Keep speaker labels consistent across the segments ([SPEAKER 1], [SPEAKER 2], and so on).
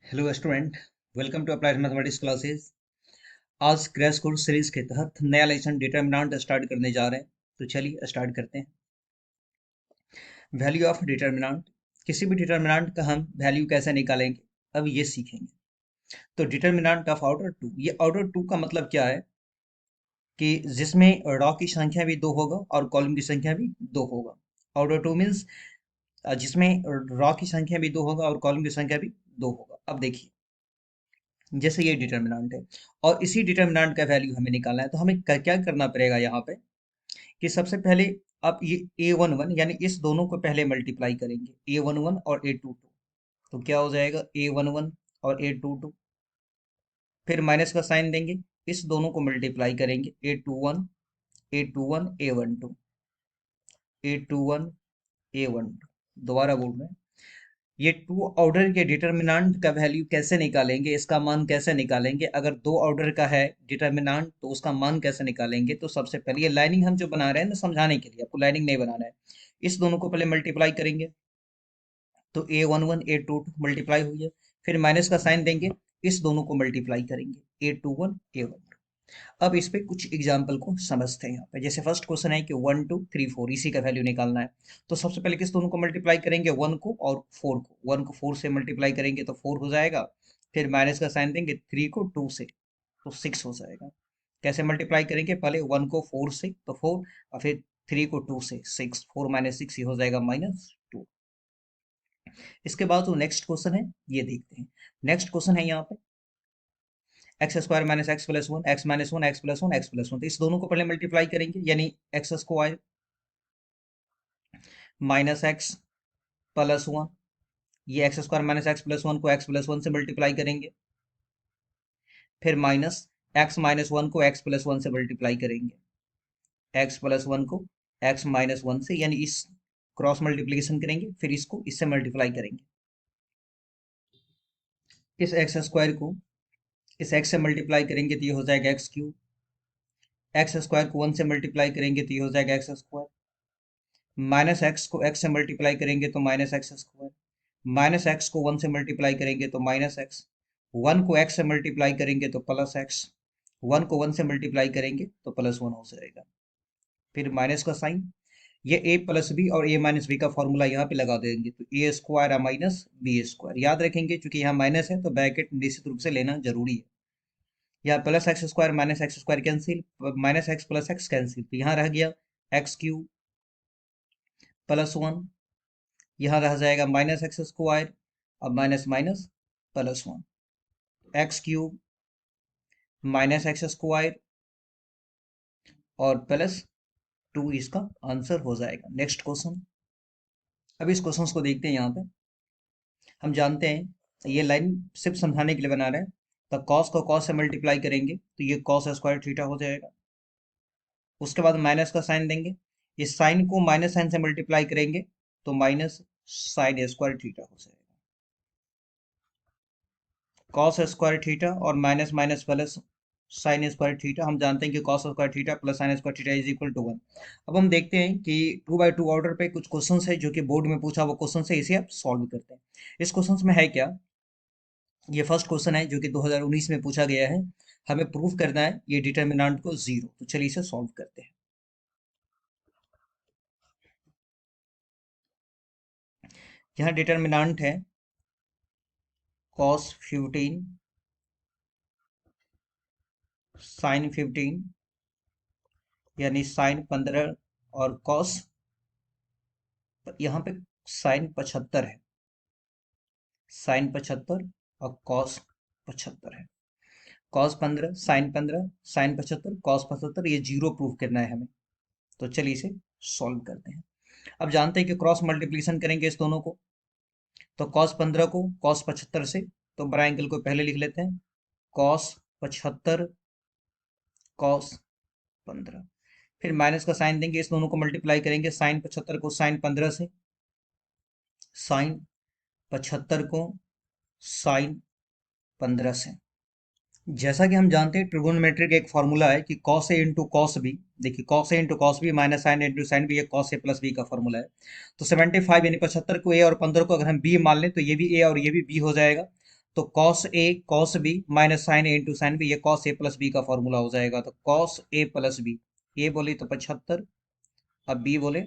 [SPEAKER 1] Hello student. Welcome to applied mathematics classes. आज crash course series के तहत नया लेसन डिटरमिनेंट स्टार्ट करने जा रहे हैं। तो चलिए स्टार्ट करते हैं। Value of determinant. किसी भी डिटरमिनेंट का हम वैल्यू कैसे निकालेंगे, अब ये सीखेंगे। तो डिटरमिनेंट ऑफ ऑर्डर टू, ये ऑर्डर टू का मतलब क्या है कि जिसमें रॉ की संख्या भी दो होगा और कॉलम की संख्या भी दो होगा। ऑर्डर टू मीन्स जिसमें रॉ की संख्या भी दो होगा और कॉलम की संख्या भी दो होगा। अब देखिए, जैसे ये डिटर्मिनेंट है और इसी डिटर्मिनेंट का वैल्यू हमें निकालना है, तो हमें क्या करना पड़ेगा यहाँ पे कि सबसे पहले आप ये a11 यानी इस दोनों को पहले मल्टीप्लाई करेंगे, a11 और a22। तो क्या हो जाएगा a11 और a22, फिर माइनस का साइन देंगे, इस दोनों को मल्टीप्लाई करेंगे, a21 a21 a12 a21 a12। दोबारा बोल रहे हैं, ये टू ऑर्डर के डिटरमिनेंट का वैल्यू कैसे निकालेंगे, इसका मान कैसे निकालेंगे। अगर दो ऑर्डर का है डिटरमिनेंट तो उसका मान कैसे निकालेंगे। तो सबसे पहले ये लाइनिंग हम जो बना रहे हैं ना, समझाने के लिए, आपको लाइनिंग नहीं बनाना है। इस दोनों को पहले मल्टीप्लाई करेंगे, तो a11 a22 मल्टीप्लाई हुई है, फिर माइनस का साइन देंगे, इस दोनों को मल्टीप्लाई करेंगे, a21 a12। अब इस पे कुछ एग्जाम्पल को समझते हैं। यहाँ पे जैसे फर्स्ट क्वेश्चन है कि 1 2 3 4 इसी का वैल्यू निकालना है। तो सबसे पहले किस दोनों को मल्टीप्लाई करेंगे, 1 को और 4 को। 1 को 4 से मल्टीप्लाई करेंगे तो 4 हो जाएगा, फिर माइनस का साइन देंगे, 3 को 2 से तो 6 हो जाएगा। कैसे मल्टीप्लाई करेंगे, पहले 1 को 4 से तो 4, और फिर 3 को 2 से 6, 4 माइनस 6 हो जाएगा -2। इसके बाद जो नेक्स्ट क्वेश्चन है ये देखते हैं। नेक्स्ट क्वेश्चन है यहाँ पे x square minus x plus one, x minus one, x plus one, x plus one. तो इस दोनों को पहले मल्टीप्लाई करेंगे, यानी x square minus x plus one, ये x square minus x plus one को एक्स प्लस वन से मल्टीप्लाई करेंगे, फिर माइनस एक्स माइनस वन को एक्स प्लस वन से मल्टीप्लाई करेंगे, एक्स प्लस वन को एक्स माइनस वन से, यानी इस क्रॉस मल्टीप्लीकेशन करेंगे, फिर इसको इससे मल्टीप्लाई करेंगे। इस एक्स स्क्वायर को इस एक्स से मल्टीप्लाई करेंगे तो ये हो जाएगा एक्स क्यूब। एक्स स्क्वायर को वन से मल्टीप्लाई करेंगे तो ये हो जाएगा एक्स स्क्वायर। माइनस एक्स को एक्स से मल्टीप्लाई करेंगे तो minus x square. Minus x को वन से मल्टीप्लाई करेंगे तो माइनस एक्स। वन को एक्स से मल्टीप्लाई करेंगे तो प्लस एक्स। वन को वन से मल्टीप्लाई करेंगे तो प्लस वन हो जाएगा, फिर माइनस का साइन। ये ए प्लस बी और ए माइनस बी का फॉर्मूला यहाँ पे लगा देंगे, तो ए स्क्वायर माइनस बी स्क्वायर याद रखेंगे, क्योंकि यहाँ माइनस है तो ब्रैकेट निश्चित रूप से लेना जरूरी है। यहाँ plus x square minus x square cancel, minus x plus x cancel, तो यहाँ रह गया एक्स क्यूब प्लस वन, यहाँ रह जाएगा माइनस एक्स स्क्वायर, अब minus minus plus one, x cube minus x square और प्लस टू, इसका आंसर हो जाएगा। Next question. अब इस क्वेश्चन को देखते हैं। यहाँ पे हम जानते हैं ये लाइन सिर्फ समझाने के लिए बना रहे हैं, तो कॉस को कॉस से मल्टीप्लाई करेंगे तो ये कॉस स्क्वायर थीटा हो जाएगा। उसके बाद माइनस का साइन देंगे, इस साइन को माइनस साइन से मल्टीप्लाई करेंगे तो माइनस साइन स्क्वायर थीटा हो जाएगा। कॉस स्क्वायर थीटा और minus minus plus sine square theta, हम जानते हैं कि cos square theta plus sine square theta is equal to 1। अब हम देखते हैं कि 2 by 2 ऑर्डर पे कुछ क्वेश्चंस है जो कि बोर्ड में पूछा वो क्वेश्चन है, इसे आप सॉल्व करते हैं। इस क्वेश्चन में है क्या, ये फर्स्ट क्वेश्चन है जो कि 2019 में पूछा गया है। हमें प्रूव करना है ये डिटर्मिनेंट को जीरो। तो चलिए इसे सॉल्व करते हैं। यहाँ डिटर्मिनेंट है cos 15 sin 15, यानी साइन 15 और कॉस, यहाँ पे साइन 75 है, साइन 75 और कॉस 75 है। कॉस 15 साइन 15 साइन 75 कॉस 75, ये जीरो प्रूव करना है हमें। तो चलिए इसे सॉल्व करते हैं। अब जानते हैं कि क्रॉस मल्टीप्लिकेशन करेंगे इस दोनों को, तो कॉस 15 को कॉस 75 से, तो बड़ा एंगल को पहले लिख लेते हैं, कॉस 75 कॉस 15, फिर माइनस का साइन देंगे, इस दोनों को मल्टीप्लाई करेंगे, साइन 75 को साइन 15 से, साइन 75 को साइन 15 से। जैसा कि हम जानते हैं ट्रिगोनोमेट्री का एक फॉर्मूला है कि cos A into cos B. देखिए cos A into cos B minus sine into sine B, ये कॉस ए प्लस बी का फॉर्मूला है। तो 75 यानी 75 को ए और 15 को अगर हम बी मान लें तो ये भी ए और ये भी बी हो जाएगा। तो cos A cos B minus sign A into sine B, ये कॉस ए प्लस बी का फॉर्मूला हो जाएगा। तो कॉस ए प्लस बी, ए बोले तो 75, अब बी बोले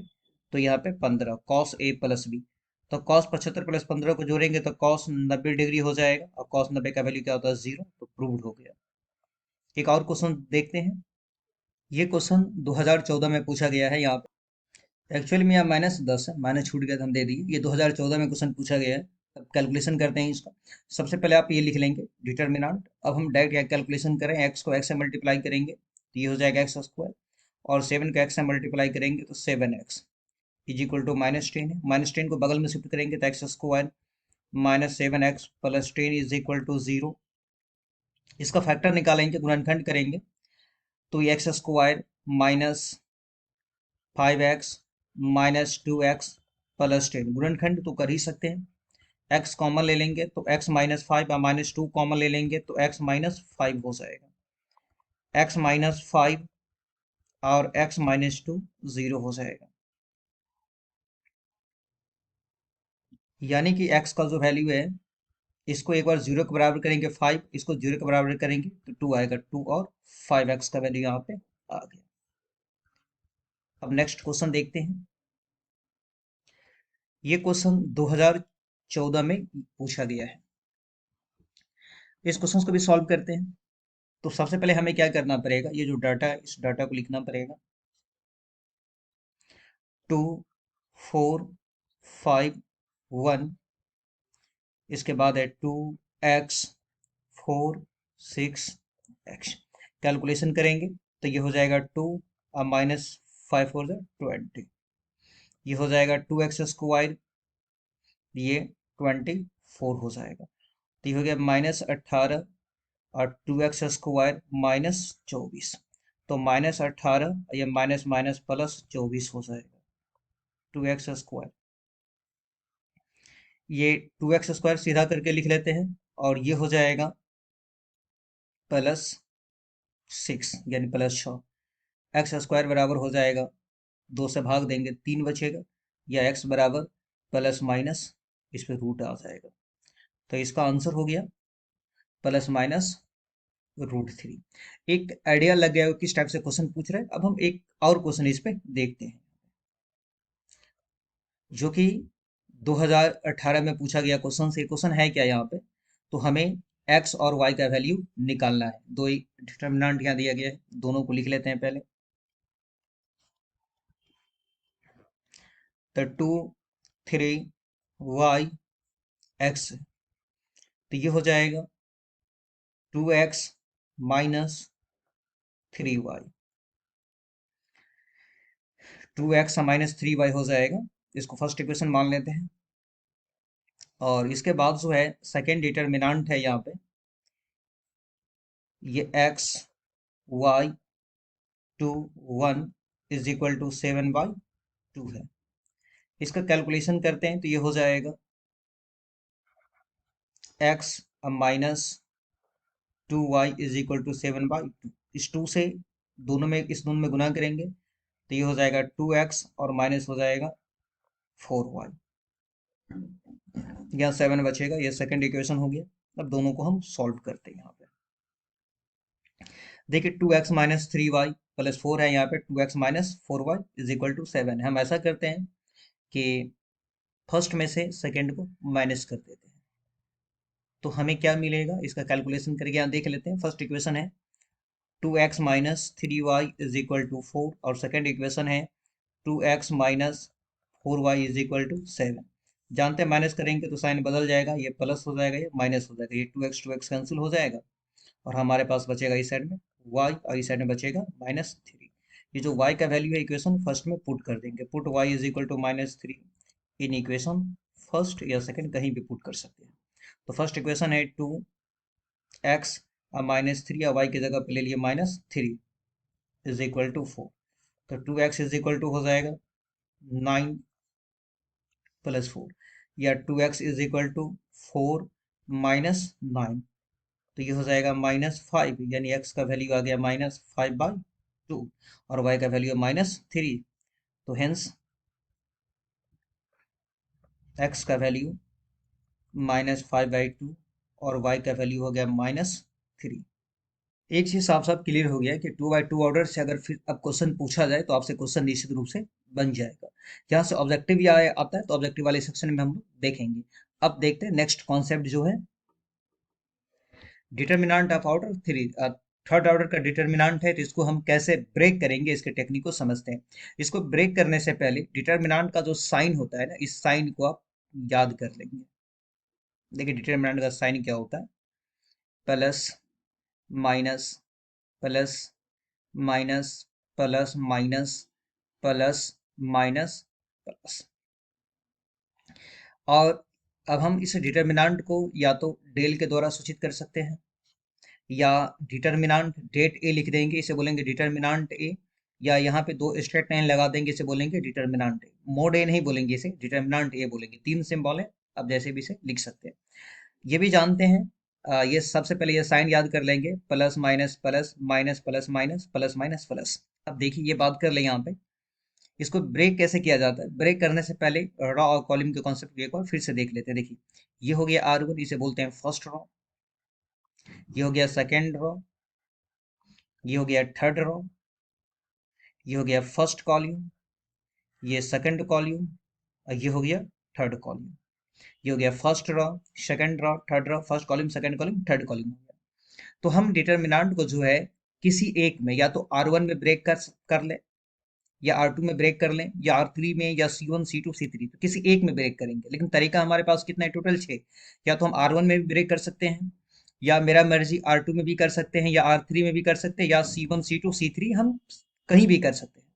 [SPEAKER 1] तो यहाँ पे 15, कॉस ए प्लस बी। तो कॉस 75 प्लस 15 को जोड़ेंगे तो कॉस 90 डिग्री हो जाएगा, और कॉस 90 का वैल्यू क्या होता है 0, तो प्रूव्ड हो गया। एक और क्वेश्चन देखते हैं। ये क्वेश्चन 2014 में पूछा गया है। यहाँ पे एक्चुअली में यहाँ -10 है, माइनस छूट गया तो हम दे दिए। ये 2014 में क्वेश्चन पूछा गया है। अब कैलकुलेशन करते हैं इसका। सबसे पहले आप ये लिख लेंगे डिटर्मिनांट। अब हम डायरेक्ट कैलकुलेशन करें, एक्स को एक्स से मल्टीप्लाई करेंगे तो ये हो जाएगा एक्स स्क्वायर, और 7 को एक्स से मल्टीप्लाई करेंगे तो 7x इज इक्वल टू -10 है। -10 को बगल में शिफ्ट करेंगे तो x square -7x plus 10 is equal to 0। इसका फैक्टर निकालेंगे, गुणनखंड करेंगे तो ये x square -5x -2x plus 10, गुणनखंड तो कर ही सकते हैं। x कॉमन ले लेंगे तो x -5 और -2 कॉमन ले लेंगे तो x -5 हो जाएगा। x -5 और x -2 0 हो जाएगा। यानी कि x का जो वैल्यू है, इसको एक बार 0 के बराबर करेंगे 5, इसको 0 के बराबर करेंगे तो 2 आएगा, 2 और 5x का वैल्यू यहाँ पे आ गया। अब नेक्स्ट क्वेश्चन देखते हैं। ये क्वेश्चन 2014 में पूछा गया है। इस क्वेश्चन को भी सॉल्व करते हैं। तो सबसे पहले हमें क्या करना पड़ेगा, ये जो डाटा है इस डाटा को लिखना पड़ेगा। 2 4 5 1, इसके बाद है 2x 4 6x। कैलकुलेशन करेंगे तो ये हो जाएगा 2 और -5 4 20, ये हो जाएगा 2x स्क्वायर, ये 24 हो जाएगा। तो ये हो गया -18 और 2x स्क्वायर -24, तो -18 ये माइनस माइनस प्लस 24 हो जाएगा 2x स्क्वायर। ये 2x स्क्वायर सीधा करके लिख लेते हैं और ये हो जाएगा +6 यानी +6। एक्स स्क्वायर बराबर हो जाएगा, 2 से भाग देंगे 3 बचेगा, या x बराबर प्लस माइनस इस पे रूट आ जाएगा। तो इसका आंसर हो गया ±√3। एक आइडिया लग गया किस टाइप से क्वेश्चन पूछ रहे हैं। अब हम एक और क्वेश्चन इस पे देखते हैं, जो कि 2018 में पूछा गया क्वेश्चन से। क्वेश्चन है क्या यहाँ पे, तो हमें x और y का वैल्यू निकालना है। दो ही डिटर्मिनेंट यहाँ दिया गया है, दोनों को लिख लेते हैं पहले। तो 2 3 y x, तो ये हो जाएगा 2x -3y, 2x -3y हो जाएगा। इसको फर्स्ट इक्वेशन मान लेते हैं। और इसके बाद जो है सेकेंड डिटर्मिनेंट है यहाँ पे, ये x y 2 1 is equal to 7/2 है। इसका कैलकुलेशन करते हैं तो ये हो जाएगा x -2y is equal to 7/2। इस 2 से इस दोनों में गुना करेंगे तो ये हो जाएगा 2x और माइनस हो जाएगा 4y, यहाँ 7 बचेगा। ये सेकंड इक्वेशन हो गया। अब दोनों को हम सॉल्व करते हैं। यहाँ पे देखिए 2x -3y प्लस 4 है, यहाँ पे 2x -4y is equal to 7 है। हम ऐसा करते हैं कि फर्स्ट में से सेकंड को माइनस कर देते हैं, तो हमें क्या मिलेगा इसका कैलकुलेशन करके यहाँ देख लेते हैं। फर्स्ट इक्वेशन है 2x -3y is equal to 4, और सेकंड इक्वेशन है 2x -4y is equal to 7। जानते हैं माइनस करेंगे तो साइन बदल जाएगा, ये प्लस हो जाएगा, ये माइनस हो जाएगा, ये 2x कैंसिल हो जाएगा, और हमारे पास बचेगा इस साइड में y और इस साइड में बचेगा -3। ये जो y का वैल्यू है इक्वेशन फर्स्ट में पुट कर देंगे। Put y is equal to -3 in equation first या सेकंड, कहीं भी पुट कर सकते हैं। तो फर्स्ट इक्वेशन है 2x और -3, या y की जगह पे ले लिए -3 इज इक्वल टू 4। तो 2x इज इक्वल टू हो जाएगा 9 + 4, या 2x इज इक्वल टू 4 -9, तो ये हो जाएगा -5, यानी x का वैल्यू आ गया -5/2 और y का वैल्यू है -3। तो हेंस x का वैल्यू -5/2 और y का वैल्यू हो गया -3। एक चीज साफ साफ क्लियर हो गया कि 2x2 ऑर्डर से अगर फिर अब क्वेश्चन पूछा जाए तो आपसे क्वेश्चन निश्चित रूप से बन जाएगा। यहाँ से ऑब्जेक्टिव या आता है तो ऑब्जेक्टिव वाले सेक्शन में हम लोग देखेंगे। अब देखते हैं नेक्स्ट कॉन्सेप्ट जो है determinant of order 3। Third order का डिटर्मिनेंट है तो इसको हम कैसे ब्रेक करेंगे, इसके टेक्निक को समझते हैं। इसको ब्रेक करने से पहले डिटर्मिनेंट का जो साइन होता है ना, इस साइन को आप याद कर लेंगे। देखिए डिटर्मिनेंट का साइन क्या होता है, plus minus plus minus plus minus plus minus plus. और अब हम इस डिटर्मिनेंट को या तो डेल के द्वारा सूचित कर सकते हैं या डिटर्मिनेंट डेट ए लिख देंगे, इसे बोलेंगे डिटर्मिनेंट ए। या यहाँ पे दो स्ट्रेट लाइन लगा देंगे, इसे बोलेंगे डिटर्मिनेंट ए। मोड ए नहीं बोलेंगे, इसे डिटर्मिनेंट ए बोलेंगे। तीन सिंबल है, अब जैसे भी इसे लिख सकते हैं। ये भी जानते हैं, ये सबसे पहले ये साइन याद कर लेंगे, plus minus plus minus plus minus plus minus plus. अब देखिए ये बात कर ले यहाँ पे, इसको ब्रेक कैसे किया जाता है। ब्रेक करने से पहले रॉ और कॉलम के कॉन्सेप्ट को एक बार फिर से देख लेते हैं। देखिए ये हो गया R1, इसे बोलते हैं फर्स्ट रॉ। ये हो गया सेकेंड रॉ। ये हो गया थर्ड रॉ। ये हो गया फर्स्ट कॉलम। ये सेकंड कॉलम। और ये हो गया थर्ड कॉलम। ये हो गया first raw, second raw, third raw, first column, second column, third column. तो हम डिटर्मिनेंट को जो है किसी एक में या तो R1 में ब्रेक कर ले, या R2 में ब्रेक कर लें, या R3 में, या C1 C2 C3, तो किसी एक में ब्रेक करेंगे। लेकिन तरीका हमारे पास कितना है, टोटल 6। या तो हम R1 में भी ब्रेक कर सकते हैं, या मेरा मर्जी R2 में भी कर सकते हैं, या R3 में भी कर सकते हैं, या C1 C2 C3 हम कहीं भी कर सकते हैं।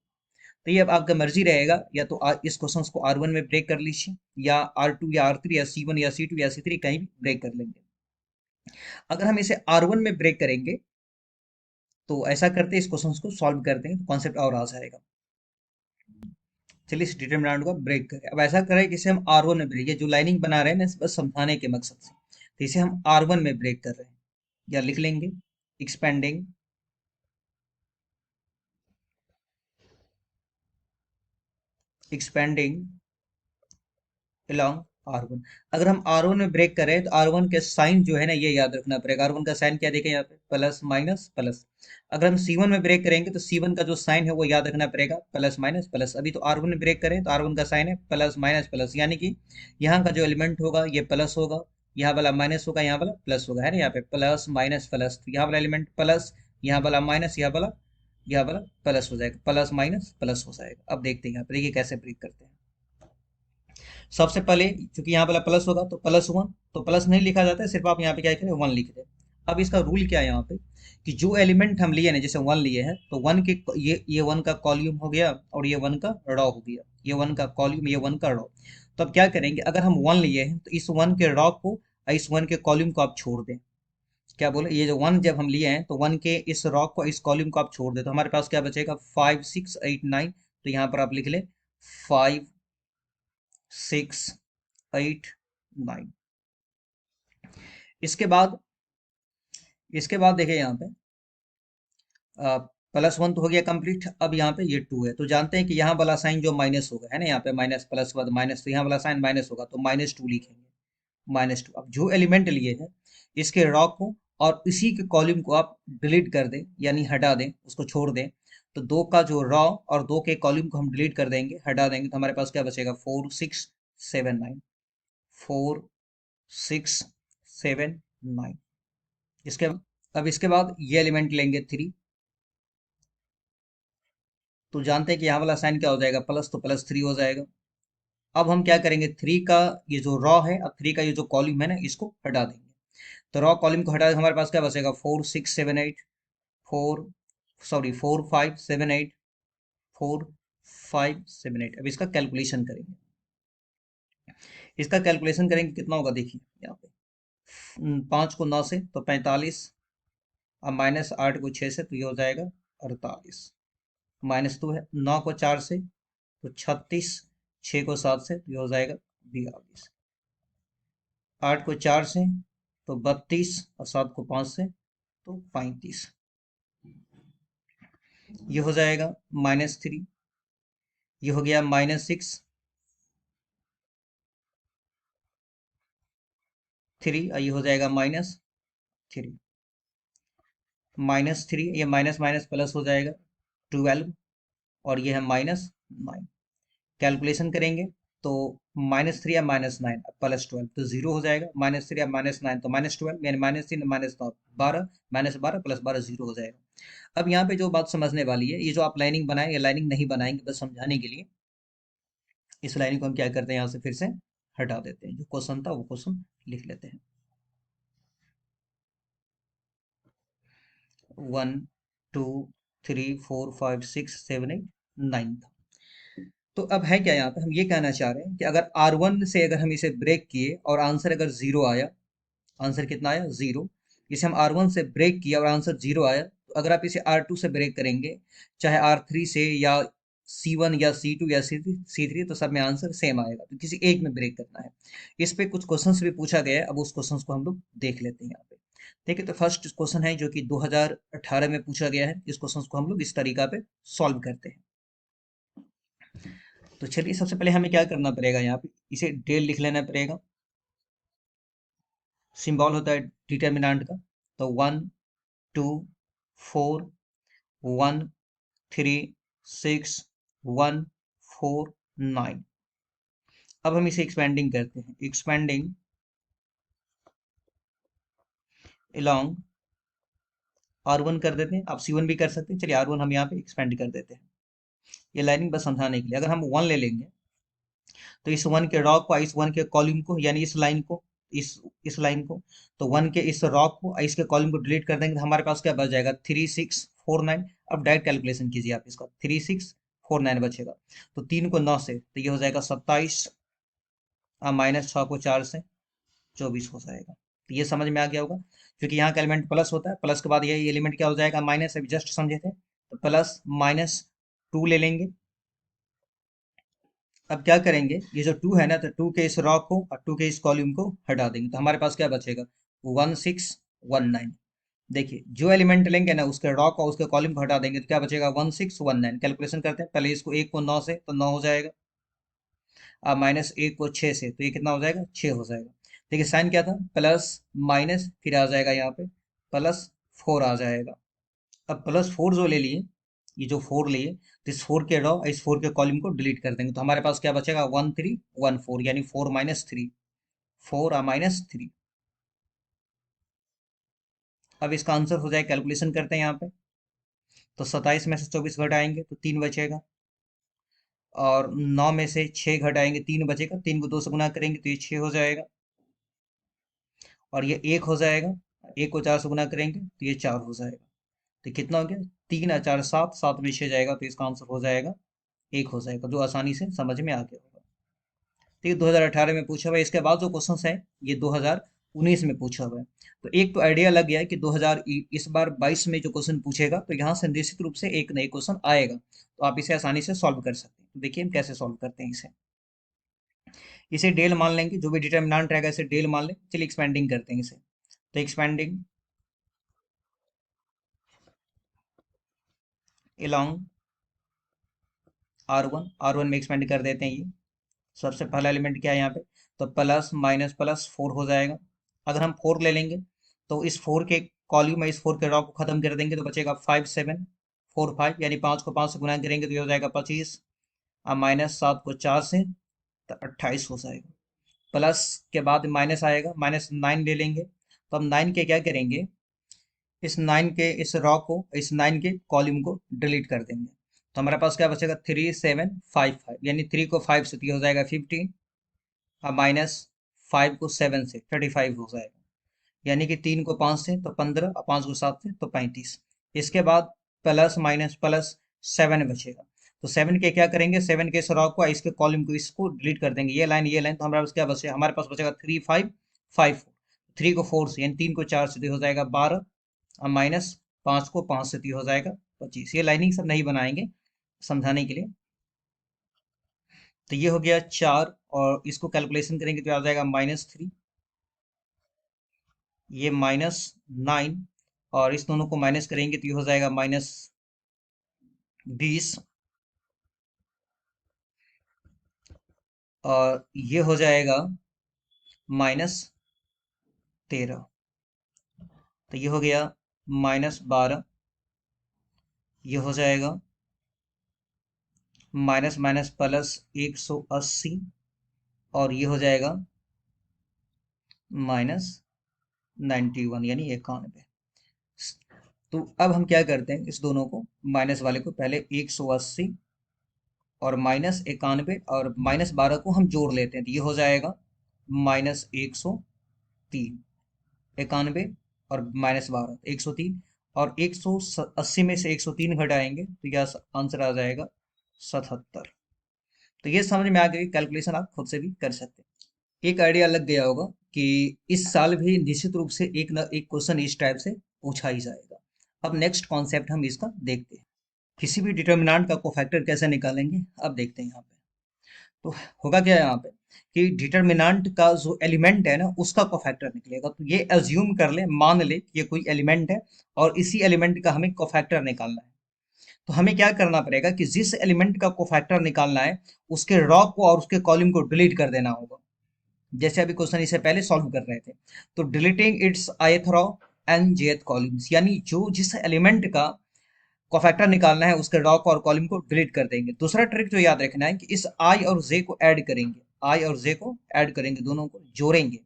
[SPEAKER 1] तो ये अब आपका मर्जी रहेगा, या तो इस क्वेश्चन को R1 में ब्रेक कर लीजिए, या R2 या R3 या C1 या C2 या C3 कहीं भी ब्रेक कर लेंगे। अगर हम इसे R1 में ब्रेक करेंगे तो ऐसा करते इस क्वेश्चन को सॉल्व करते हैं तो कॉन्सेप्ट और आ जाएगा। चलिए इस डिटरमिनेंट को ब्रेक करें। अब ऐसा करें कि इसे हम R1 में ब्रेक, ये जो लाइनिंग बना रहे हैं ना बस समझाने के मकसद से, तो इसे हम R1 में ब्रेक कर रहे हैं। या लिख लेंगे एक्सपेंडिंग एक्सपेंडिंग अलोंग R1। अगर हम R1 में ब्रेक करें तो R1 के साइन जो है ना ये याद रखना पड़ेगा। R1 का साइन क्या देखें यहाँ पे, प्लस माइनस प्लस। अगर हम C1 में ब्रेक करेंगे तो C1 का जो साइन है वो याद रखना पड़ेगा, प्लस माइनस प्लस। अभी तो R1 में ब्रेक करें तो R1 का साइन है प्लस माइनस प्लस, यानी कि यहाँ का जो एलिमेंट होगा ये प्लस होगा, यहाँ वाला माइनस होगा, यहाँ वाला प्लस होगा, है ना। यहाँ पे प्लस माइनस प्लस, तो यहाँ वाला एलिमेंट प्लस, यहाँ वाला माइनस, यहाँ वाला प्लस हो जाएगा, प्लस माइनस प्लस हो जाएगा। अब देखते हैं यहाँ पे, देखिए कैसे ब्रेक करते हैं। सबसे पहले क्योंकि यहाँ वाला प्लस होगा तो +1, तो प्लस नहीं लिखा जाता है, सिर्फ आप यहाँ पे क्या करें, 1 लिख दें। अब इसका रूल क्या है यहाँ पे, कि जो एलिमेंट हम लिए ना, जैसे 1 लिए हैं तो 1 के ये 1 का कॉल्यूम हो गया और ये 1 का रॉ हो गया। ये 1 का कॉल्यूम, ये 1 का रॉ। तो अब क्या करेंगे, अगर हम 1 लिए हैं तो इस 1 के रॉ को और इस 1 के कॉल्यूम को आप छोड़ दें। क्या बोले, ये जो 1 जब हम लिए हैं तो 1 के इस रॉ को, इस कॉल्यूम को आप छोड़ दें, तो हमारे पास क्या बचेगा, 5 6 8 9। तो यहाँ पर आप लिख ले 5 6 8 9। इसके बाद देखिए यहाँ पे +1 तो हो गया कंप्लीट। अब यहाँ पे ये 2 है, तो जानते हैं कि यहाँ वाला साइन जो माइनस होगा, है ना, यहाँ पे माइनस प्लस के बाद माइनस, तो यहाँ वाला साइन माइनस होगा, तो -2 लिखेंगे, -2। अब जो एलिमेंट लिए हैं इसके रॉ को और इसी के कॉलम को आप डिलीट कर दें, यानी हटा दें, उसको छोड़ दें। तो 2 का जो रॉ और 2 के कॉलम को हम डिलीट कर देंगे, हटा देंगे, तो हमारे पास क्या बचेगा, 4 6 7 9। 4 6 7 9। इसके अब इसके बाद ये एलिमेंट लेंगे 3। तो जानते हैं कि यहाँ वाला साइन क्या हो जाएगा, प्लस, तो +3 हो जाएगा। अब हम क्या करेंगे, 3 का ये जो रॉ है, अब 3 का ये जो कॉलम है ना, इसको हटा देंगे। तो रॉ कॉलम को हटा दें, हमारे पास क्या बचेगा, 4 6 7 8। 4 सॉरी 4 5 7 8। 4 5 7 8। अब इसका कैलकुलेशन करेंगे। कितना होगा, देखिए यहाँ पे 5 को 9 से तो 45। अब -8 को 6 से तो ये हो जाएगा 48। -2 है, 9 को 4 से तो 36। 6 को 7 से तो ये हो जाएगा 42। 8 को 4 से तो 32 और 7 को 5 से तो 35। ये हो जाएगा -3। ये हो गया -6। 3, ये हो जाएगा -3, -3, ये माइनस माइनस प्लस हो जाएगा 12, और ये है -9। कैलकुलेशन करेंगे तो -3 या -9 +12 तो 0 हो जाएगा, -3 या -9 तो -12 यानी -3 -9 12, -12 + 12 0 हो जाएगा। अब यहाँ पे जो बात समझने वाली है, ये जो आप लाइनिंग बनाए, ये लाइनिंग नहीं बनाएंगे, बस समझाने के लिए इस लाइनिंग को हम क्या करते हैं, यहाँ से फिर से हटा देते हैं, जो क्वेश्चन था वो क्वेश्चन लिख लेते हैं। 1 2 3 4 5 6 7 8 9 था। तो अब है क्या, यहाँ पे हम ये कहना चाह रहे हैं कि अगर R1 से अगर हम इसे ब्रेक किए और आंसर अगर 0 आया, आंसर कितना आया 0, इसे हम R1 से ब्रेक किया और आंसर 0 आया, तो अगर आप इसे R2 से ब्रेक करेंगे, चाहे R3 से या C1 या C2 या C3, तो सब में आंसर सेम आएगा, तो किसी एक में ब्रेक करना है। इस पे कुछ क्वेश्चंस भी पूछा गया है, अब उस क्वेश्चंस को हम लोग देख लेते हैं यहाँ पे। देखिए, तो फर्स्ट क्वेश्चन है जो कि 2018 में पूछा गया है, इस क्वेश्चन को हम लोग इस तरीका पे सॉल्व करते हैं। तो चलिए, सबसे पहले हमें क्या करना पड़ेगा, यहाँ पे इसे डेल लिख लेना पड़ेगा। सिंबल होता है डिटर्मिनेंट का, तो 1 2 4 1 3 6 1 4 9। अब हम इसे एक्सपेंडिंग करते हैं, एक्सपेंडिंग अलोंग R1 कर देते हैं, आप C1 भी कर सकते हैं, चलिए R1 हम यहाँ पे एक्सपेंड कर देते हैं, ये लाइनिंग बस समझाने के लिए। अगर हम 1 ले लेंगे, तो इस 1 के रॉ को, इस 1 के कॉलम को, यानी इस लाइन को, इस लाइन को, तो 1 के इस रॉ को, इसके कॉलम को डिलीट कर देंगे, तो हमारे पास क्या बच जाएगा 3649। अब डायरेक्ट कैलकुलेशन कीजिए आप इसका, 3649 बचेगा, तो 3 को 9 से, तो ये हो जाएगा 27, -6 को 4 से 24 हो जाएगा। तो ये समझ में आ गया होगा, क्योंकि यहाँ का एलिमेंट प्लस होता है, प्लस के बाद यही एलिमेंट क्या हो जाएगा, माइनस। अभी जस्ट समझे थे, तो +-2 ले लेंगे। अब क्या करेंगे, ये जो 2 है ना, तो 2 के इस रॉ को और 2 के इस कॉलम को हटा देंगे, तो हमारे पास क्या बचेगा 1619। देखिए, जो एलिमेंट लेंगे ना, उसके रॉ को उसके कॉलम को हटा देंगे, तो क्या बचेगा 1619। कैलकुलेशन करते हैं, पहले इसको 1 को 9 से, तो 9 हो जाएगा, अब -1 को 6 से, तो ये कितना हो जाएगा 6 हो जाएगा। देखिए, साइन क्या था, प्लस माइनस, फिर आ जाएगा यहाँ पे +4 आ जाएगा। अब +4 जो ले लिए, ये जो 4 लिए, तो इस 4 के रॉ इस 4 के कॉलम को डिलीट कर देंगे, तो हमारे पास क्या बचेगा 1314, यानी 4 -3, 4 -3। अब इसका आंसर हो जाए, कैलकुलेशन करते हैं यहाँ पे, तो 27 में से 24 घटाएंगे तो 3 बचेगा, और 9 में से 6 घटाएंगे 3 बचेगा, 3 को 2 से गुना करेंगे तो ये 6 हो जाएगा, और ये 1 हो जाएगा, 1 को 4 से गुना करेंगे तो ये 4 हो जाएगा। तो कितना हो गया, 3 और 4 7, 7 में 6 जाएगा, तो इसका आंसर हो जाएगा 1 हो जाएगा, जो आसानी से समझ में आ गया होगा। ठीक है, 2018 में पूछा हुआ है। इसके बाद जो क्वेश्चन है, ये 2019 में पूछा हुआ है। तो एक तो आइडिया लग गया है कि 2000 इस बार 22 में जो क्वेश्चन पूछेगा, तो यहाँ से निश्चित रूप से एक नई क्वेश्चन आएगा, तो आप इसे आसानी से सॉल्व कर सकते हैं। तो देखिए हम कैसे सॉल्व करते हैं इसे। इसे डेल मान लेंगे, जो भी डिटर्मिनेंट रहेगा इसे डेल मान लें। चलिए एक्सपेंडिंग करते हैं इसे, तो एक्सपेंडिंग अलोंग R1 में एक्सपेंड कर देते हैं ये। सबसे पहला एलिमेंट क्या है यहाँ पे, तो प्लस माइनस प्लस 4 हो जाएगा। अगर हम 4 ले लेंगे, तो इस 4 के कॉलम में इस 4 के रॉ को खत्म कर देंगे, तो बचेगा 5 7 4 5, यानी 5 को 5 से गुना करेंगे तो ये हो जाएगा 25, और -7 को 4 से, तो 28 हो जाएगा। प्लस के बाद माइनस आएगा, -9 ले लेंगे, तो हम 9 के क्या करेंगे, इस 9 के इस रॉ को, इस 9 के कॉलम को डिलीट कर देंगे, तो हमारे पास क्या बचेगा 3755, यानी 3 को 5 से, तो ये हो जाएगा 15, और -5 को 7 से 35 हो जाएगा, यानी कि 3 को 5 से तो 15, और 5 को 7 से तो 35। इसके बाद प्लस माइनस प्लस 7 बचेगा, तो 7 के क्या करेंगे, 7 के इस रॉ को, इसके कॉलम को, इसको डिलीट कर देंगे, ये लाइन, तो हमारे पास क्या बचेगा, हमारे पास बचेगा 3554। 3 को 4 से, यानी 3 को 4 से, तो ये हो जाएगा 12, और -5 को 5 से, तो ये हो जाएगा 25। ये लाइनिंग सब नहीं बनाएंगे समझाने के लिए। तो ये हो गया 4, और इसको कैलकुलेशन करेंगे तो आ जाएगा -3, ये -9, और इस दोनों को माइनस करेंगे तो ये हो जाएगा -20, और ये हो जाएगा 13। तो ये हो गया -12, ये हो जाएगा माइनस माइनस प्लस 180, और ये हो जाएगा -91 यानी 91। तो अब हम क्या करते हैं, इस दोनों को माइनस वाले को पहले 180 और -91 और -12 को हम जोड़ लेते हैं, तो ये हो जाएगा -103। 91 और -12 103, और 180 में से 103 घटाएंगे तो यह आंसर आ जाएगा 77। तो ये समझ में आ गई, कैलकुलेशन आप खुद से भी कर सकते हैं। एक आइडिया लग गया होगा कि इस साल भी निश्चित रूप से एक न एक क्वेश्चन इस टाइप से पूछा ही जाएगा। अब नेक्स्ट कॉन्सेप्ट हम इसका देखते हैं, किसी भी डिटर्मिनेंट का कोफैक्टर कैसे निकालेंगे। अब देखते हैं यहाँ पे, तो होगा क्या यहाँ पे कि डिटर्मिनेंट का जो एलिमेंट है ना उसका कोफैक्टर निकलेगा। तो ये एज्यूम कर ले, मान ले कि ये कोई एलिमेंट है और इसी एलिमेंट का हमें कोफैक्टर निकालना है। तो हमें क्या करना पड़ेगा कि जिस एलिमेंट का कोफैक्टर निकालना है उसके रॉ को और उसके कॉलम को डिलीट कर देना होगा। जैसे अभी क्वेश्चन इससे पहले सॉल्व कर रहे थे, तो deleting it's ith raw and jth columns, यानी जो जिस एलिमेंट का कोफैक्टर निकालना है उसके रॉ को और कॉलम को डिलीट कर देंगे। दूसरा ट्रिक जो याद रखना है कि इस i और j को ऐड करेंगे, i और j को ऐड करेंगे, दोनों को जोड़ेंगे।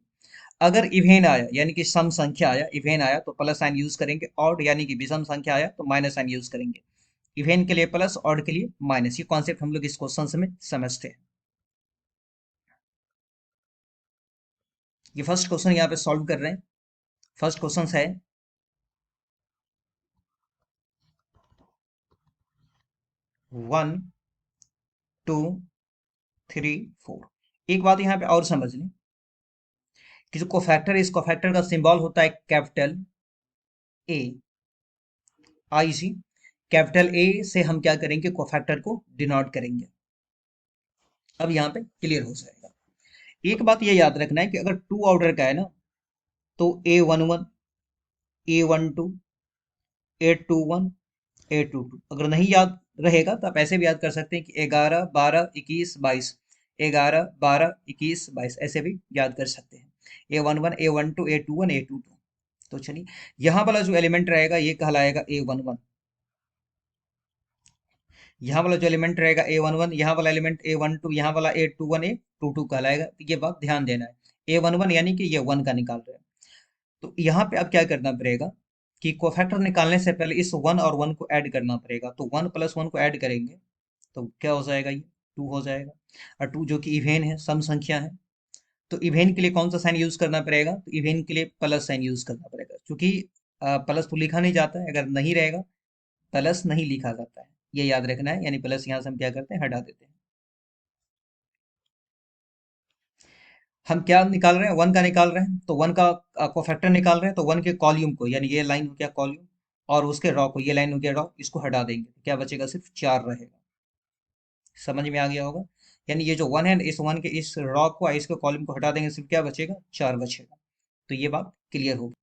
[SPEAKER 1] अगर इवेन आया यानी कि सम संख्या आया, इवेन आया तो प्लस साइन यूज करेंगे, ऑड यानी कि विषम संख्या आया तो माइनस साइन यूज करेंगे। इवेन के लिए प्लस, ऑड के लिए माइनस। ये कॉन्सेप्ट हम लोग इस क्वेश्चन में समझते हैं। ये फर्स्ट क्वेश्चन यहाँ पे सॉल्व कर रहे हैं। फर्स्ट क्वेश्चन है 1 2 3 4। एक बात यहाँ पे और समझ लें कि जो कोफैक्टर है, इस कोफैक्टर का सिंबल होता है capital A, I C. Capital A से हम क्या करेंगे, कोफैक्टर को डिनोट करेंगे। अब यहाँ पे क्लियर हो जाएगा। एक बात ये याद रखना है कि अगर टू ऑर्डर का है ना तो A11 A12 A21 A22। अगर नहीं याद रहेगा तो आप ऐसे भी याद कर सकते हैं कि 11 12 21 22, 11 12 21 22, ऐसे भी याद कर सकते हैं। A11 A12 A21 A22। तो चलिए, यहाँ वाला जो एलिमेंट रहेगा ये कहलाएगा A11, यहाँ वाला जो एलिमेंट रहेगा A11, यहाँ वाला एलिमेंट A12, यहाँ वाला A21 A22 कहलाएगा। तो ये बात ध्यान देना है, A11 यानी कि ये 1 का निकाल रहे हैं। तो यहाँ पे अब क्या करना पड़ेगा कि कोफैक्टर निकालने से पहले इस 1 और 1 को ऐड करना पड़ेगा। तो 1 + 1 को ऐड करेंगे तो क्या हो जाएगा, ये 2 हो जाएगा। और 2 जो कि इवेन है, सम संख्या है, तो इवेन के लिए कौन सा साइन यूज करना पड़ेगा, तो इवेन के लिए प्लस साइन यूज करना पड़ेगा, क्योंकि प्लस तो लिखा नहीं जाता है, अगर नहीं रहेगा प्लस नहीं लिखा जाता है, ये याद रखना है। यानी प्लस यहाँ से हम क्या करते हैं, हटा देते हैं। हम क्या निकाल रहे हैं, 1 का निकाल रहे हैं, तो 1 का कोफैक्टर निकाल रहे हैं, तो 1 के कॉल्यूम को, यानी ये लाइन हो गया कॉल्यूम, और उसके रॉ को, ये लाइन हो गया रॉ, इसको हटा देंगे तो क्या बचेगा, सिर्फ 4 रहेगा। समझ में आ गया होगा। यानी ये जो 1 है, इस 1 के इस रॉ को, इसके कॉलम को हटा देंगे, सिर्फ क्या बचेगा, 4 बचेगा। तो ये बात क्लियर होगी।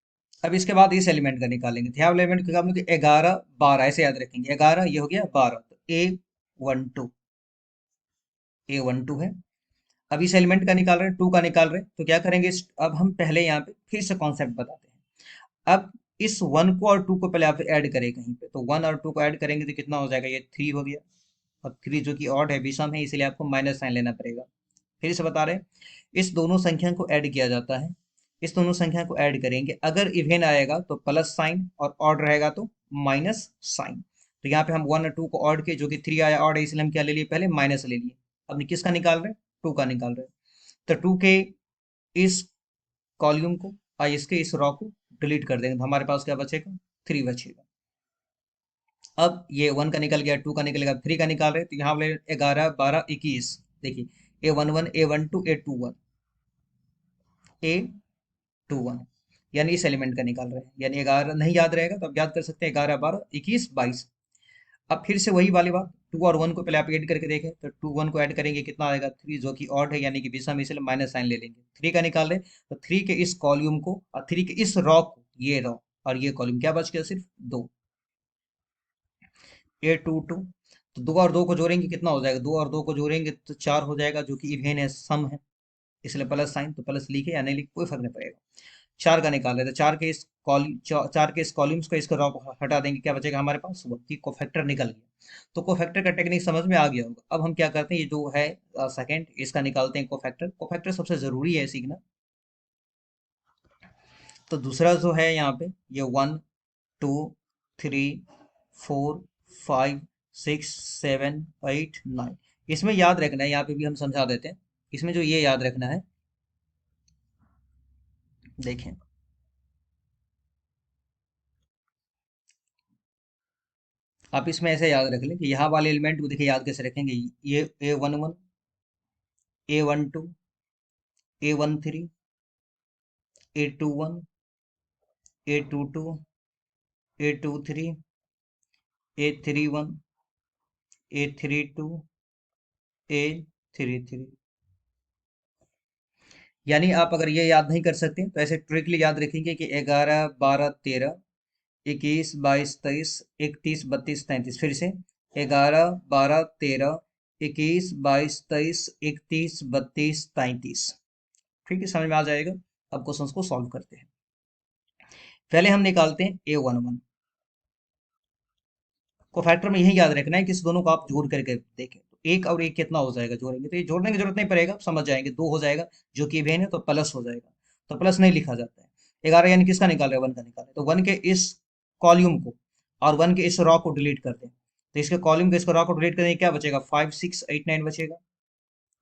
[SPEAKER 1] अब इसके बाद इस एलिमेंट का निकालेंगे। ध्यान एलिमेंट का हम लोग 11 12 ऐसे याद रखेंगे। 11 ये हो गया 12, तो A12 है। अब इस एलिमेंट का निकाल रहे हैं, 2 का निकाल रहे हैं, तो क्या करेंगे अब हम पहले यहाँ पे फिर से कॉन्सेप्ट बताते हैं। अब इस 1 को और 2 को पहले आप ऐड करें कहीं पे, तो 1 और 2 को ऐड करेंगे तो कितना हो जाएगा, ये 3 हो गया। और 3 जो कि ऑड है, विषम है, इसलिए आपको माइनस साइन लेना पड़ेगा। फिर से बता रहे हैं, इस दोनों संख्या को ऐड किया जाता है। इस दोनों संख्या को ऐड करेंगे, अगर इवेन आएगा तो प्लस साइन, और ऑड रहेगा तो माइनस साइन। तो यहाँ पे हम 1 और 2 को ऑड के, जो कि 3 आया ऑड है, इसलिए हम क्या ले लिए, पहले माइनस ले लिए। अब किसका निकाल रहे हैं, 2 का निकाल रहे हैं। तो 2 के इस कॉल्यूम को और इसके इस रॉ को डिलीट कर देंगे, तो हमारे पास क्या बचेगा, 3 बचेगा। अब ये 1 का निकल गया, 2 का निकलेगा, 3 का निकाल रहे हैं, तो यहाँ पे 11 12 21। देखिए A11 A12 A21 A21, यानी इस एलिमेंट का निकाल रहे हैं। यानी 11 नहीं याद रहेगा तो आप याद कर सकते हैं, 11 12 21 22। अब फिर से वही वाली बात, 2 और 1 को पहले आप ऐड करके देखें, तो 2 1 को ऐड करेंगे, कितना आएगा, 3, जो कि ऑड है, यानी कि विषम, इसलिए माइनस साइन ले लेंगे। 3 का निकाल रहे, तो 3 के इस कॉल्यूम को और 3 के इस रॉ को, ये रॉ और ये कॉल्यूम, क्या बच गया, सिर्फ 2, A22। तो 2 और 2 को जोड़ेंगे, कितना हो जाएगा, 2 और 2 को जोड़ेंगे तो 4 हो जाएगा, जो कि इवेन है, सम है, इसलिए प्लस साइन, तो प्लस लिखे या नहीं लिखे कोई फर्क नहीं पड़ेगा। चार का निकाल रहे, तो चार के इस कॉलम्स को, इसको रॉ को हटा देंगे, क्या बचेगा हमारे पास, वो कि कोफैक्टर निकल गया। तो कोफैक्टर का टेक्निक समझ में आ गया होगा। अब हम क्या करते हैं, ये जो है सेकंड, इसका निकालते हैं कोफैक्टर। कोफैक्टर सबसे जरूरी है सीखना। तो दूसरा जो है यहाँ पे, ये 1 2 3 4 5 6 7 8 9, इसमें याद रखना है, यहाँ पे भी हम समझा देते हैं। इसमें जो ये याद रखना है, देखें, आप इसमें ऐसे याद रख लें कि यहाँ वाले एलिमेंट को देखिए, याद कैसे रखेंगे, ये A11, A12, A13, A21, A22, A23, A31, A32, A33। यानी आप अगर ये याद नहीं कर सकते तो ऐसे ट्रिकली याद रखेंगे कि 11 12 13 21 22 23 31 32 33, फिर से 11 12 13 21 22 23 31 32 33। ठीक है, समझ में आ जाएगा। अब क्वेश्चंस को सॉल्व करते हैं। पहले हम निकालते हैं A11 को। फैक्टर में यही याद रखना है कि इस दोनों को आप जोड़ करके देखें, तो एक और एक कितना हो जाएगा जोड़ेंगे, तो ये जोड़ने की जरूरत नहीं पड़ेगा, आप समझ जाएंगे, दो हो जाएगा, जो कि इवेन है तो प्लस हो जाएगा। तो प्लस नहीं लिखा जाता है। 11 यानी किसका निकाल रहे हैं, वन का निकाल रहे हैं, तो वन के इस कॉल्यूम को और वन के इस रॉ को डिलीट कर दें। तो इसके कॉल्यूम के इसको रॉ को डिलीट करेंगे, क्या बचेगा, 5 6 8 9 बचेगा।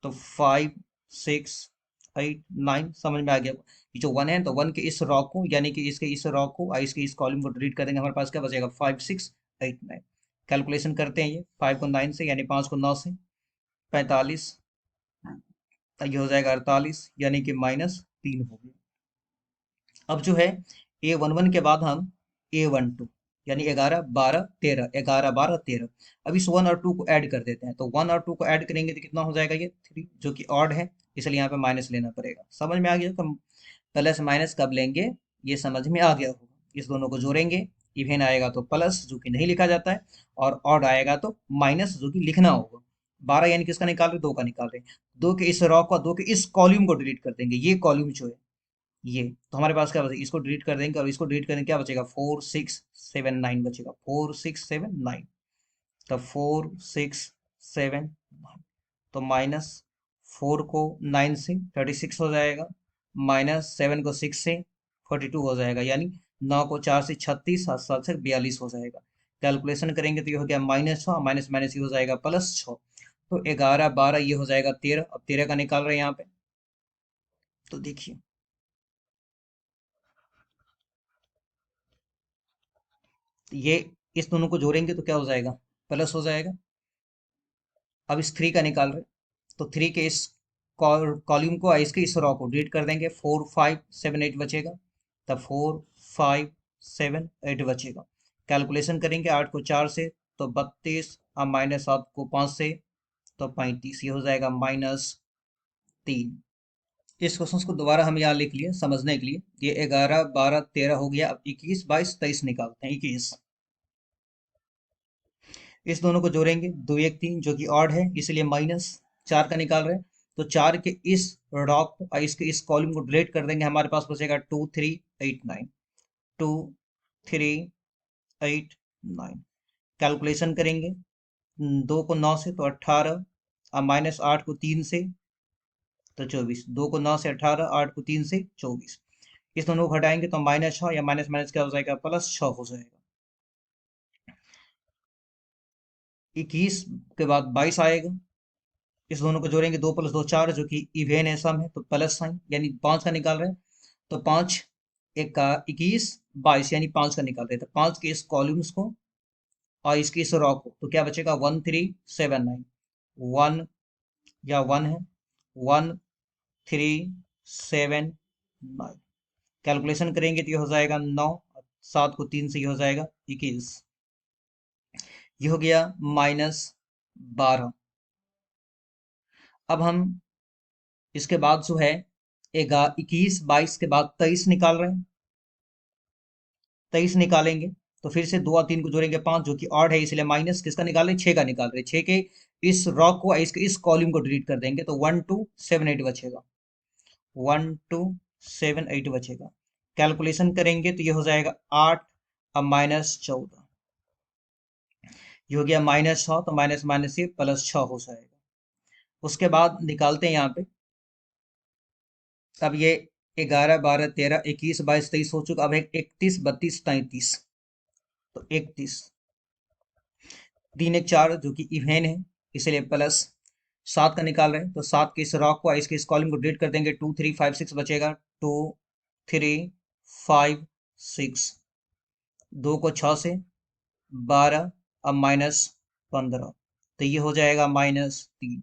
[SPEAKER 1] तो 5 6 8 9 समझ में आ गया। ये जो वन है, तो वन के इस रॉ को, यानी कि इसके इस रॉ को और इसके इस कॉलम को डिलीट कर देंगे, हमारे पास क्या बचेगा, 5 6 8 9। कैलकुलेशन करते हैं, ये 5 को 9 से, यानी 5 को 9 से 45, ये हो जाएगा 48, यानी कि -3 हो गया। अब जो है A11 के बाद हम A12, यानी 11 12 13, 11 12 13, अब इस 1 और 2 को ऐड कर देते हैं। तो 1 और 2 को ऐड करेंगे तो कितना हो जाएगा, ये 3, जो कि ऑड है, इसलिए यहाँ पे माइनस लेना पड़ेगा। समझ में आ गया, तो प्लस माइनस कब लेंगे, ये समझ में आ गया होगा। इस दोनों को जोड़ेंगे, इवेन आएगा तो प्लस, जो कि नहीं लिखा जाता है, और ऑड आएगा तो माइनस, जो कि लिखना होगा। 12 यानी किसका निकाल रहे, दो का निकाल रहे हैं। दो के इस रॉ को, दो के इस कॉल्यूम को डिलीट कर देंगे, ये कॉल्यूम जो है ये, तो हमारे पास क्या बचेगा, इसको डिलीट कर देंगे और इसको डिलीट करेंगे, क्या बचेगा, 4 6 7 9 बचेगा, 4 6 7 9। तो 4 6 7 9, तो -4 को 9 से 36 हो जाएगा, -7 को 6 से 42 हो जाएगा, यानी 9 को 4 से 36, 7 7 से 42 हो जाएगा। कैलकुलेशन करेंगे तो ये हो गया -6, माइनस माइनस ये हो जाएगा +6। तो 11 12 ये हो जाएगा 13। अब 13 का निकाल रहे हैं यहाँ पे, तो देखिए ये, इस दोनों को जोड़ेंगे तो क्या हो जाएगा, प्लस हो जाएगा। अब इस 3 का निकाल रहे, तो 3 के इस कॉलम को, इसके इस रो को डिलीट कर देंगे, 4 5 7 8 बचेगा। तब 4 5 7 8 बचेगा। कैलकुलेशन करेंगे, 8 को 4 से तो 32, और -7 को 5 से तो 35, ये हो जाएगा -3। इस क्वेश्चन को दोबारा हम यहाँ लिख लिए समझने के लिए। ये 11 12 13 हो गया। अब 21 22 23 निकालते हैं। 21, इस दोनों को जोड़ेंगे, 2 1 3, जो कि ऑड है, इसलिए -4 का निकाल रहे हैं। तो 4 के इस रॉ को और इसके इस कॉलम को डिलीट कर देंगे, हमारे पास बचेगा 2 3 8 9, 2 3 8 9। कैलकुलेशन करेंगे, 2 को 9 से तो 18, और -8 को 3 से तो 24। 2 को 9 से 18, 8 को 3 से 24। इस दोनों को घटाएंगे तो -6, या माइनस माइनस क्या हो जाएगा, +6 हो जाएगा। 21 के बाद 22 आएगा। इस दोनों को जोड़ेंगे, 2 + 2 4, जो कि इवेन है, सम है, तो प्लस साइन, यानी 5 का निकाल रहे हैं। तो 5 एक का 21 22, यानी 5 का निकाल रहे हैं। तो 5 के इस कॉलम्स को और इसके इस रॉ को, तो क्या बचेगा, 1 3 7 9, 1 या 1 है, 1 3 7 9। कैलकुलेशन करेंगे तो ये हो जाएगा 9, 7 को 3 से ये हो जाएगा 21, ये हो गया -12। अब हम इसके बाद जो है 21 22 के बाद 23 निकाल रहे हैं। 23 निकालेंगे तो फिर से 2 और 3 को जोड़ेंगे, 5, जो कि ऑड है, इसलिए माइनस किसका निकाल रहे हैं, 6 का निकाल रहे हैं। 6 के इस रॉ को इसके इस कॉलम को डिलीट कर देंगे, तो 1 2 7 8 बचेगा, 1 2 7 8 बचेगा। कैलकुलेशन करेंगे तो ये हो जाएगा 8 अब -14, ये हो गया -6, तो माइनस माइनस ये +6 हो जाएगा। उसके बाद निकालते हैं यहाँ पे, अब ये 11 12 13 21 22 23 हो चुका, अब 31 32 33, तो 31 3 1 4 जो कि इवेन है, इसलिए प्लस 7 का निकाल रहे हैं, तो 7 के इस रॉ को इसके इस कॉलम को डिलीट कर देंगे, 2 3 5 6 बचेगा, 2 3 5 6, 2 को 6 से 12, अब -15, तो ये हो जाएगा -3,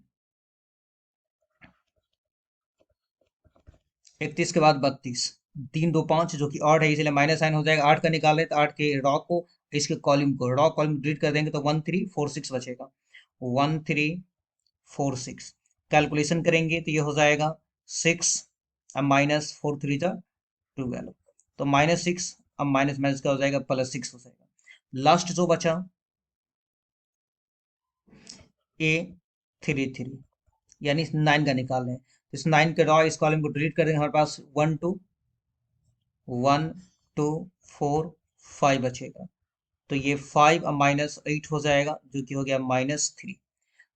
[SPEAKER 1] 31 के बाद 32, 3 2 5 जो कि ऑड है, इसलिए माइनस साइन हो जाएगा, 8 का निकाल रहे तो 8 के रॉ को इसके कॉलम को रॉ कॉलम डिलीट कर देंगे, तो 1 3 4 6 बचेगा, 1 3 4 6, कैलकुलेशन करेंगे तो ये हो जाएगा 6, अब -4 3 जा 12, तो -6, अब माइनस माइनस का हो जाएगा +6 हो जाएगा, लास्ट जो बचा A33, यानी 9 का निकाल रहे हैं, तो इस 9 के रॉ इस कॉलम को डिलीट कर देंगे, हमारे पास 1 2 1 2 4 5 बचेगा, तो ये 5 अब -8 हो जाएगा, जो कि हो गया -3।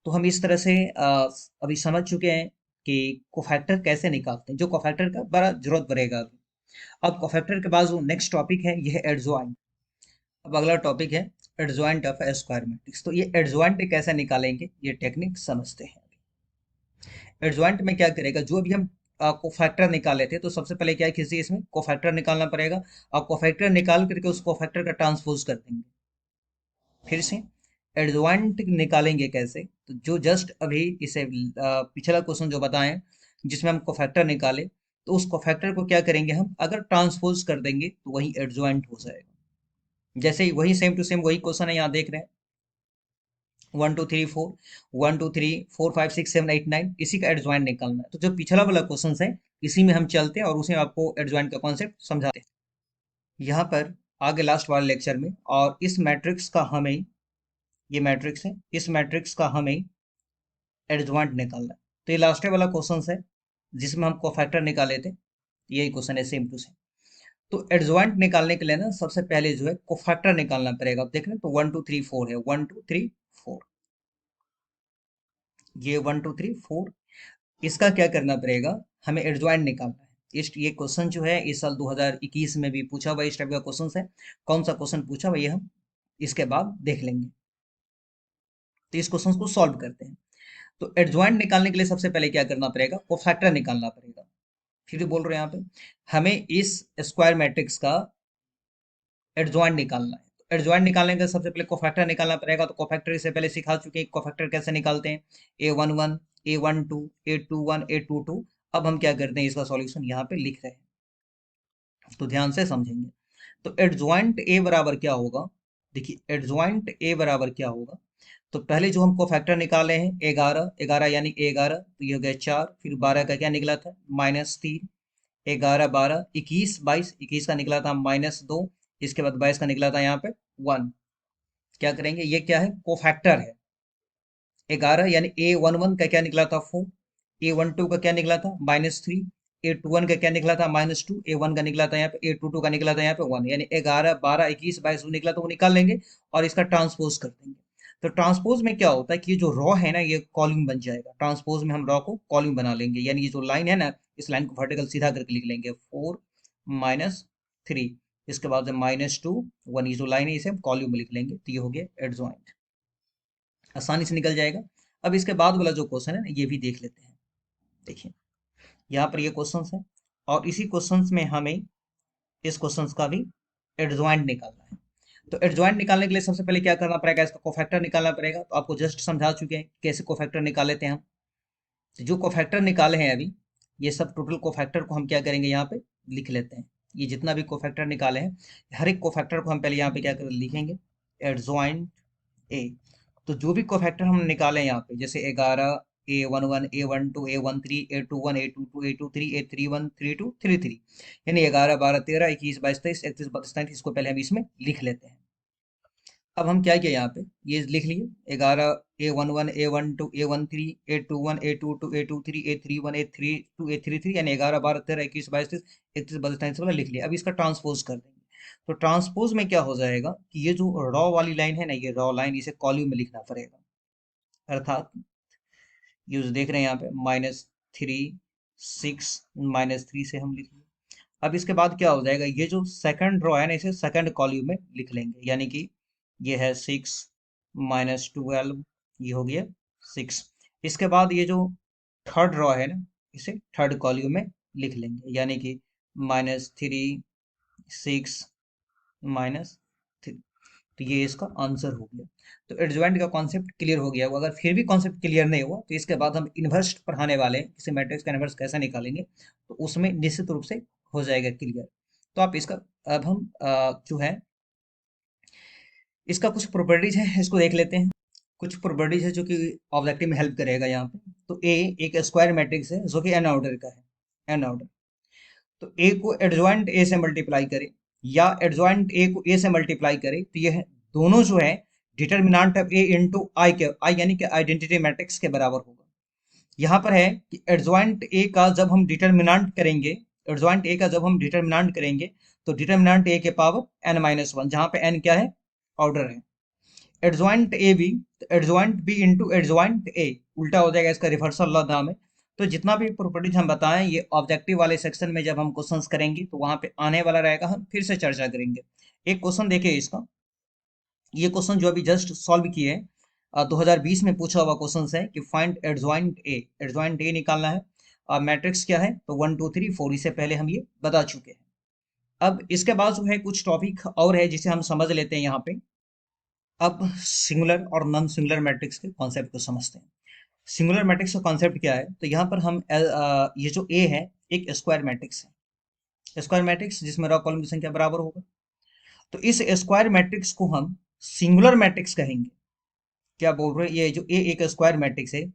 [SPEAKER 1] तो हम इस तरह से अभी समझ चुके हैं कि कोफैक्टर कैसे निकालते हैं, जो कोफैक्टर का बड़ा जरूरत पड़ेगा अभी। अब कोफैक्टर के बाद जो नेक्स्ट टॉपिक है, ये है एडजॉइंट। अब अगला टॉपिक है एडजॉइंट ऑफ स्क्वायर मैट्रिक्स। तो ये एडजॉइंट कैसे निकालेंगे, ये टेक्निक समझते हैं। एडजॉइंट में क्या करेगा, जो भी हम कोफैक्टर निकाले थे, तो सबसे पहले क्या किसी इसमें कोफैक्टर निकालना पड़ेगा, और कोफैक्टर निकाल करके उस कोफैक्टर का ट्रांसपोज कर देंगे। फिर से एडजॉइंट निकालेंगे कैसे, तो जो जस्ट अभी इसे पिछला क्वेश्चन जो बताएं जिसमें हम कोफैक्टर निकाले, तो उस कोफैक्टर को क्या करेंगे हम, अगर ट्रांसपोज कर देंगे तो वही एडजॉइंट हो जाएगा। जैसे ही वही सेम टू सेम वही क्वेश्चन है, यहाँ देख रहे हैं 1 2 3 4 1 2 3 4 5 6 7 8 9, इसी का एडजॉइंट निकालना है। तो जो पिछला वाला क्वेश्चन है, इसी में हम चलते हैं और उसे आपको एडजॉइंट का कॉन्सेप्ट समझाते हैं यहाँ पर आगे लास्ट वाले लेक्चर में। और इस मैट्रिक्स का हमें, ये मैट्रिक्स है, इस मैट्रिक्स का हमें एडजॉइंट निकालना है। तो ये लास्ट वाला क्वेश्चन है जिसमें हम कोफैक्टर निकाले थे, यही क्वेश्चन है सेम टू सेम। तो एडजॉइंट निकालने के लिए ना सबसे पहले जो है कोफैक्टर निकालना पड़ेगा। अब देख रहे हैं, तो 1 2 3 4 है, 1 2 3 4, ये 1 2 3 4, इसका क्या करना पड़ेगा, हमें एडजॉइंट निकालना है। इस ये क्वेश्चन जो है इस साल 2021 में भी पूछा हुआ इस टाइप का क्वेश्चन है। कौन सा क्वेश्चन पूछा हुआ ये हम इसके बाद देख लेंगे। तो इस क्वेश्चन को सॉल्व करते हैं। तो एडजॉइंट निकालने के लिए सबसे पहले क्या करना पड़ेगा, कोफैक्टर निकालना पड़ेगा। फिर भी बोल रहे हैं यहाँ पे हमें इस स्क्वायर मैट्रिक्स का एडजॉइंट निकालना है। तो एडजॉइंट निकालने का सबसे पहले कोफैक्टर निकालना पड़ेगा। तो कोफैक्टर से पहले सिखा चुके हैं कोफैक्टर कैसे निकालते हैं, A11 A12 A21 A22। अब हम क्या करते हैं, इसका सॉल्यूशन यहाँ पे लिख रहे हैं, तो ध्यान से समझेंगे। तो एडजॉइंट ए बराबर क्या होगा, देखिए एडजॉइंट ए बराबर क्या होगा। तो पहले जो हम कोफैक्टर निकाले हैं 11 11 यानी 11, तो ये हो गया 4, फिर 12 का क्या निकला था -3, 11 12 21 22, 21 का निकला था -2, इसके बाद 22 का निकला था यहाँ पे 1। क्या करेंगे, ये क्या है, कोफैक्टर है। 11 यानी A11 का क्या निकला था 4, A12 का क्या निकला था -3, A21 का क्या निकला था -2, A1 का निकला था यहाँ पे, A22 का निकला था यहाँ पे 1, यानी 11 12 21 22 जो निकला था वो निकाल लेंगे और इसका ट्रांसपोज कर देंगे। तो ट्रांसपोज में क्या होता है कि ये जो रॉ है ना, ये कॉलम बन जाएगा। ट्रांसपोज में हम रॉ को कॉलम बना लेंगे, यानी ये जो लाइन है ना, इस लाइन को वर्टिकल सीधा करके लिख लेंगे 4 -3, इसके बाद -2 1, ये जो लाइन है इसे हम कॉलम में लिख लेंगे, तो ये हो गया एडजॉइंट, आसानी से निकल जाएगा। अब इसके बाद वाला जो क्वेश्चन है ना, ये भी देख लेते हैं। देखिए यहाँ पर ये क्वेश्चंस है, और इसी क्वेश्चंस में हमें इस क्वेश्चंस का भी एडजॉइंट निकालना है। तो एडजॉइंट निकालने के लिए सबसे पहले क्या करना पड़ेगा, इसका कोफैक्टर निकालना पड़ेगा। तो आपको जस्ट समझा चुके हैं कैसे कोफैक्टर निकाल लेते हैं हम। तो जो कोफैक्टर निकाले हैं अभी, ये सब टोटल कोफैक्टर को हम क्या करेंगे, यहाँ पे लिख लेते हैं। ये जितना भी कोफैक्टर निकाले हैं, हर एक कोफैक्टर को हम पहले यहाँ पे क्या कर लिखेंगे, एडजॉइंट ए। तो जो भी कोफैक्टर हम निकाले यहाँ पे, जैसे 11 A11 A12 A13 A21 A22 A23 A31 32 33, यानी 11 12 13 21 22 23 31 32 33, इसको पहले हम इसमें लिख लेते हैं। अब हम क्या किया यहाँ पे, ये लिख लिए 11 A11 A12 A13 A21 A22 A23 A31 A32 A33 यानी 11 12 13 21 22 23 31 32 33 वाला लिख लिया। अब इसका ट्रांसपोज कर देंगे। तो ट्रांसपोज में क्या हो जाएगा कि ये जो रॉ वाली लाइन है ना, ये रॉ लाइन, इसे कॉलम में लिखना पड़ेगा। अर्थात यूज देख रहे हैं यहाँ पे -3 6 -3 से हम लिख लें। अब इसके बाद क्या हो जाएगा, ये जो सेकंड रो है ना, इसे सेकंड कॉलम में लिख लेंगे। यानी कि ये है 6 -12, ये हो गया 6। इसके बाद ये जो थर्ड रो है ना, इसे थर्ड कॉलम में लिख लेंगे। यानी कि -3 6 -3। तो ये इसका आंसर हो गया। तो एडजॉइंट का कॉन्सेप्ट क्लियर हो गया होगा। अगर फिर भी कॉन्सेप्ट क्लियर नहीं हुआ तो इसके बाद हम इन्वर्स पढ़ाने वाले हैं, किसी मैट्रिक्स का इन्वर्स कैसे निकालेंगे, तो उसमें निश्चित रूप से हो जाएगा क्लियर। तो आप इसका, अब हम जो है इसका कुछ प्रॉपर्टीज है, इसको देख लेते हैं। कुछ प्रॉपर्टीज है जो कि ऑब्जेक्टिव में हेल्प करेगा यहाँ पे। तो ए एक स्क्वायर मैट्रिक्स है जो कि एन ऑर्डर का है, एन ऑर्डर। तो ए को एडजॉइंट ए से मल्टीप्लाई करे या एडजॉइंट ए को ए से मल्टीप्लाई करे, तो ये दोनों जो है डिटर्मिनांट ऑफ ए इंटू आई के, आई यानी कि आइडेंटिटी मैट्रिक्स के बराबर होगा। यहाँ पर है कि एडजॉइंट ए का जब हम डिटर्मिनांट करेंगे, एडजॉइंट ए का जब हम डिटर्मिनांट करेंगे, तो डिटर्मिनांट ए के पावर n-1, जहाँ पे n क्या है, ऑर्डर है। एडजॉइंट ए बी, तो adjoint B into adjoint A, उल्टा हो जाएगा, इसका रिवर्सल लॉ नाम है। तो जितना भी प्रॉपर्टीज हम बताएं, ये ऑब्जेक्टिव वाले सेक्शन में जब हम क्वेश्चंस करेंगे तो वहां पे आने वाला रहेगा, हम फिर से चर्चा करेंगे। एक क्वेश्चन देखिए इसका, ये क्वेश्चन जो अभी जस्ट सॉल्व किए हैं, 2020 में पूछा हुआ क्वेश्चन है कि find adjoint A, adjoint A निकालना है। मैट्रिक्स क्या है, तो 1 2 3 4, इससे पहले हम ये बता चुके हैं। अब इसके बाद जो है कुछ टॉपिक और है जिसे हम समझ लेते हैं यहाँ पे। अब सिंगुलर और नॉन सिंगुलर मैट्रिक्स के कॉन्सेप्ट को समझते हैं। सिंगुलर मैट्रिक्स का कॉन्सेप्ट क्या है, तो यहाँ पर हम ये जो ए है एक स्क्वायर मैट्रिक्स है, स्क्वायर मैट्रिक्स जिसमें रॉ कॉलम की संख्या बराबर होगा। तो इस स्क्वायर मैट्रिक्स को हम सिंगुलर मैट्रिक्स कहेंगे। क्या बोल रहे हैं, ये जो ए एक स्क्वायर मैट्रिक्स है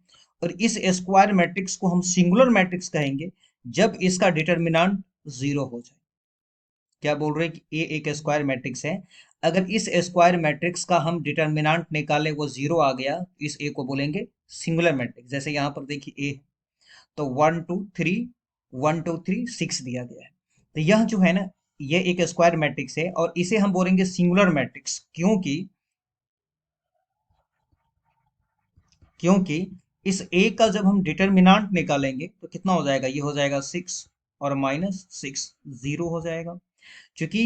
[SPEAKER 1] और इस स्क्वायर मैट्रिक्स को हम सिंगुलर मैट्रिक्स कहेंगे जब इसका डिटर्मिनेंट जीरो हो जाए। क्या बोल रहे हैं कि ए एक स्क्वायर मैट्रिक्स है, अगर इस स्क्वायर मैट्रिक्स का हम डिटर्मिनेंट निकाले वो जीरो आ गया, इस ए को बोलेंगे सिंगुलर मैट्रिक्स। जैसे यहाँ पर देखिए ए, तो 1 2 3 1 2 3 6 दिया गया है। तो यह जो है ना, ये एक स्क्वायर मैट्रिक्स है और इसे हम बोलेंगे सिंगुलर मैट्रिक्स, क्योंकि क्योंकि इस ए का जब हम डिटर्मिनेंट निकालेंगे तो कितना हो जाएगा, ये हो जाएगा 6 और -6, जीरो हो जाएगा। क्योंकि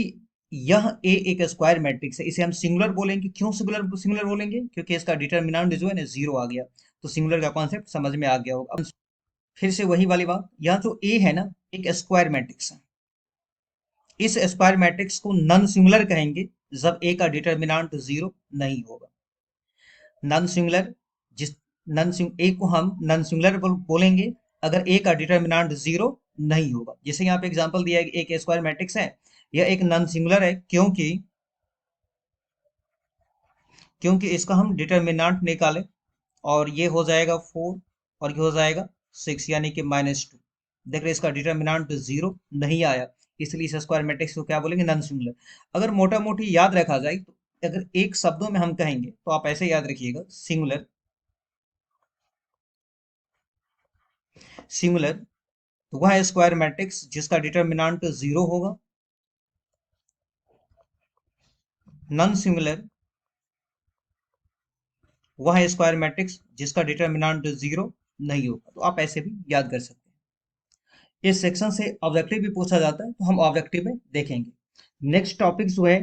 [SPEAKER 1] यह ए एक स्क्वायर मैट्रिक्स है, इसे हम सिंगुलर बोलेंगे। क्यों सिंगुलर सिंगुलर बोलेंगे, क्योंकि इसका डिटर्मिनेंट जो है ना जीरो आ गया। तो सिंगुलर का कॉन्सेप्ट समझ में आ गया होगा। अब फिर से वही वाली बात, यहाँ जो ए है ना एक स्क्वायर मैट्रिक्स है, इस स्क्वायर मैट्रिक्स को नॉन सिंगुलर कहेंगे जब ए का डिटर्मिनेंट जीरो नहीं होगा। नॉन सिंगुलर, जिस ए को हम नॉन सिंगुलर बोलेंगे अगर ए का डिटर्मिनेंट जीरो नहीं होगा। जैसे यहाँ पे एग्जांपल दिया है कि एक स्क्वायर मैट्रिक्स है, यह एक नॉन सिंगुलर है क्योंकि इसका हम डिटर्मिनेंट निकालें और ये हो जाएगा 4 और ये हो जाएगा 6 यानी कि -2। देख रहे इसका डिटर्मिनेंट जीरो नहीं आया, इसलिए इस स्क्वायर मैट्रिक्स को क्या बोलेंगे, नॉन सिंगुलर। अगर मोटा मोटी याद रखा जाए तो अगर एक शब्दों में हम कहेंगे तो आप ऐसे याद रखिएगा, सिंगुलर, सिंगुलर तो वह स्क्वायर मैट्रिक्स जिसका डिटर्मिनेंट जीरो होगा। नॉन सिंगुलर वह स्क्वायर मैट्रिक्स जिसका डिटर्मिनेंट जीरो नहीं होगा। तो आप ऐसे भी याद कर सकते हैं। इस सेक्शन से ऑब्जेक्टिव भी पूछा जाता है तो हम ऑब्जेक्टिव में देखेंगे। नेक्स्ट टॉपिक जो है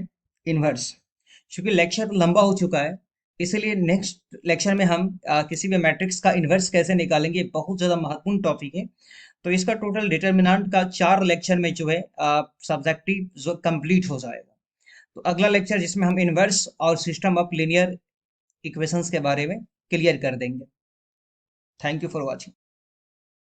[SPEAKER 1] इनवर्स। क्योंकि लेक्चर लंबा हो चुका है, इसलिए नेक्स्ट लेक्चर में हम किसी भी मैट्रिक्स का इनवर्स कैसे निकालेंगे, बहुत ज़्यादा महत्वपूर्ण टॉपिक है। तो इसका टोटल डिटर्मिनेंट का 4 लेक्चर में जो है सब्जेक्टिव जो कंप्लीट हो जाएगा। तो अगला लेक्चर जिसमें हम इनवर्स और सिस्टम ऑफ लीनियर इक्वेशंस के बारे में क्लियर कर देंगे। Thank you for watching.